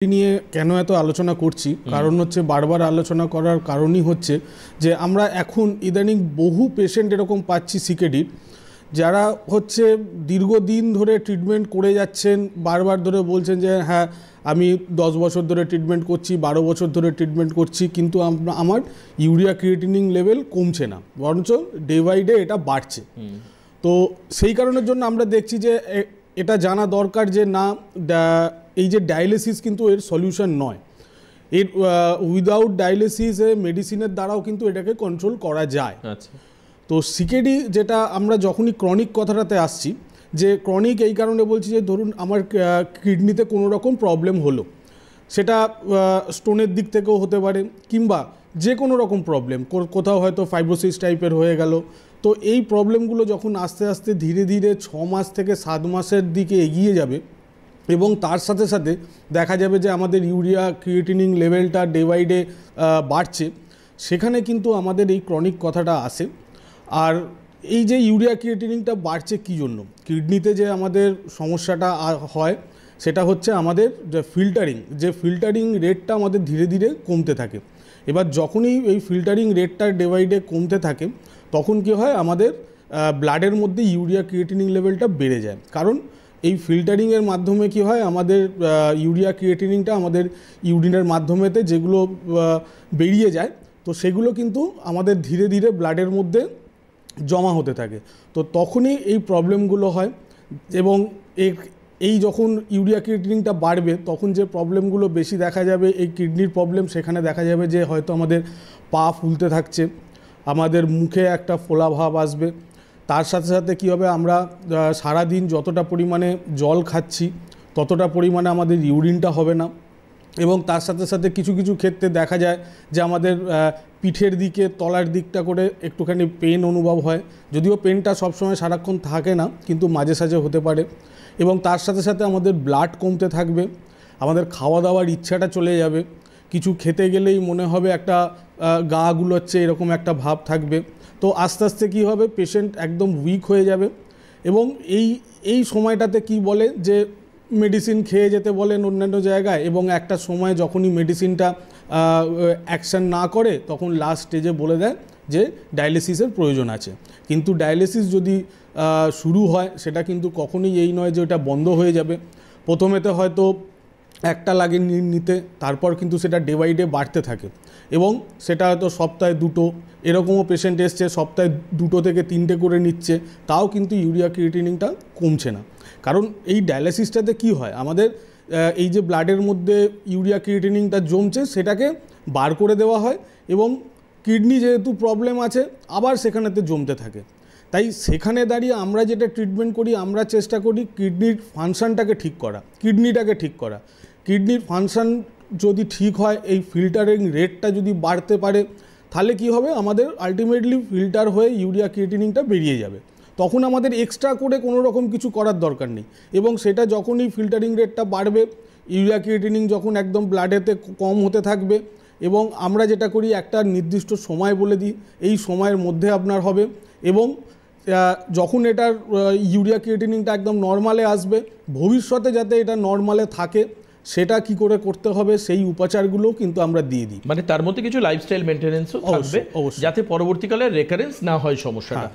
নিয়ে কেন এত আলোচনা করছি কারণ হচ্ছে বারবার আলোচনা করার কারণই হচ্ছে যে আমরা এখন ইদানিং বহু পেশেন্ট এরকম পাচ্ছি সিকেডির যারা হচ্ছে দীর্ঘদিন ধরে ট্রিটমেন্ট করে যাচ্ছেন, বারবার ধরে বলছেন যে হ্যাঁ আমি 10 বছর ধরে ট্রিটমেন্ট করছি, 12 বছর ধরে ট্রিটমেন্ট করছি, কিন্তু আমার ইউরিয়া ক্রিয়েটিনিন লেভেল কমছে না, বরঞ্চ ডে বাই ডে এটা বাড়ছে। তো সেই কারণের জন্য আমরা দেখছি যে এটা জানা দরকার যে না, এই যে ডায়ালিসিস কিন্তু এর সলিউশন নয়। এর উইদাউট ডায়ালিসিসে মেডিসিনের দ্বারাও কিন্তু এটাকে কন্ট্রোল করা যায়। আচ্ছা, তো সিকেডি যেটা আমরা যখনই ক্রনিক কথাটাতে আসছি, যে ক্রনিক এই কারণে বলছি যে ধরুন আমার কিডনিতে কোনো রকম প্রবলেম হলো, সেটা স্টোনের দিক থেকেও হতে পারে কিংবা যে কোনো রকম প্রবলেম, কোথাও হয়তো ফাইব্রোসিস টাইপের হয়ে গেল। তো এই প্রবলেমগুলো যখন আস্তে আস্তে ধীরে ধীরে 6 মাস থেকে 7 মাসের দিকে এগিয়ে যাবে এবং তার সাথে সাথে দেখা যাবে যে আমাদের ইউরিয়া ক্রিয়েটিনিন লেভেলটা ডে বাই ডে বাড়ছে, সেখানে কিন্তু আমাদের এই ক্রনিক কথাটা আসে। আর এই যে ইউরিয়া ক্রিয়েটিনিনটা বাড়ছে কী জন্য, কিডনিতে যে আমাদের সমস্যাটা হয় সেটা হচ্ছে আমাদের যে ফিল্টারিং রেটটা আমাদের ধীরে ধীরে কমতে থাকে। এবার যখনই এই ফিল্টারিং রেটটা ডে বাই ডে কমতে থাকে তখন কি হয়, আমাদের ব্লাডের মধ্যে ইউরিয়া ক্রিয়েটিনিন লেভেলটা বেড়ে যায়। কারণ এই ফিল্টারিংয়ের মাধ্যমে কি হয়, আমাদের ইউরিয়া ক্রিয়েটিনিনটা আমাদের ইউরিনের মাধ্যমেতে যেগুলো বেরিয়ে যায়, তো সেগুলো কিন্তু আমাদের ধীরে ধীরে ব্লাডের মধ্যে জমা হতে থাকে। তো তখনই এই প্রবলেমগুলো হয়। এবং এই যখন ইউরিয়া ক্রিয়েটিনিনটা বাড়বে তখন যে প্রবলেমগুলো বেশি দেখা যাবে, এই কিডনির প্রবলেম, সেখানে দেখা যাবে যে হয়তো আমাদের পা ফুলতে থাকছে, আমাদের মুখে একটা ফোলা ভাব আসবে। তার সাথে সাথে কী হবে, আমরা সারাদিন যতটা পরিমাণে জল খাচ্ছি ততটা পরিমাণে আমাদের ইউরিনটা হবে না। এবং তার সাথে সাথে কিছু কিছু ক্ষেত্রে দেখা যায় যে আমাদের পিঠের দিকে তলার দিকটা করে একটুখানি পেন অনুভব হয়, যদিও পেনটা সবসময় সারাক্ষণ থাকে না, কিন্তু মাঝে সাঝে হতে পারে। এবং তার সাথে সাথে আমাদের ব্লাড কমতে থাকবে, আমাদের খাওয়া দাওয়ার ইচ্ছাটা চলে যাবে, কিছু খেতে গেলেই মনে হবে একটা গা গুলোচ্ছে, এরকম একটা ভাব থাকবে। তো আস্তে আস্তে কী হবে, পেশেন্ট একদম উইক হয়ে যাবে। এবং এই সময়টাতে কি বলে যে মেডিসিন খেয়ে যেতে বলেন অন্যান্য জায়গায়, এবং একটা সময় যখনই মেডিসিনটা অ্যাকশান না করে তখন লাস্ট স্টেজে বলে দেয় যে ডায়ালিসিসের প্রয়োজন আছে। কিন্তু ডায়ালিসিস যদি শুরু হয় সেটা কিন্তু কখনোই এই নয় যে ওটা বন্ধ হয়ে যাবে। প্রথমেতে হয়তো একটা লাগে নিতে, তারপর কিন্তু সেটা ডে বাই ডে বাড়তে থাকে এবং সেটা হয়তো সপ্তাহে 2টো, এরকমও পেশেন্ট এসছে সপ্তাহে 2টো থেকে 3টে করে নিচ্ছে, তাও কিন্তু ইউরিয়া ক্রিয়েটিনিনটা কমছে না। কারণ এই ডায়ালিসিসটাতে কি হয়, আমাদের এই যে ব্লাডের মধ্যে ইউরিয়া ক্রিয়েটিনিনটা জমছে সেটাকে বার করে দেওয়া হয় এবং কিডনি যেহেতু প্রবলেম আছে আবার সেখানেতে জমতে থাকে। তাই সেখানে দাঁড়িয়ে আমরা যেটা ট্রিটমেন্ট করি, আমরা চেষ্টা করি কিডনির ফাংশানটাকে ঠিক করা, কিডনিটাকে ঠিক করা। কিডনির ফাংশান যদি ঠিক হয়, এই ফিল্টারিং রেটটা যদি বাড়তে পারে, তাহলে কি হবে, আমাদের আলটিমেটলি ফিল্টার হয়ে ইউরিয়া ক্রিয়েটিনিনটা বেরিয়ে যাবে। তখন আমাদের এক্সট্রা করে কোনো রকম কিছু করার দরকার নেই। এবং সেটা যখনই ফিল্টারিং রেটটা বাড়বে, ইউরিয়া ক্রিয়েটিনিন যখন একদম ব্লাডেতে কম হতে থাকবে, এবং আমরা যেটা করি একটা নির্দিষ্ট সময় বলে দিই, এই সময়ের মধ্যে আপনার হবে। এবং যখন এটার ইউরিয়া ক্রিয়েটিনিনটা একদম নর্মালে আসবে, ভবিষ্যতে যাতে এটা নর্মালে থাকে সেটা কি করে করতে হবে সেই উপচারগুলো কিন্তু আমরা দিয়ে দিই। মানে তার মধ্যে কিছু লাইফস্টাইল মেনটেনেন্সও থাকবে যাতে পরবর্তীকালে রেকারেন্স না হয় সমস্যাটা।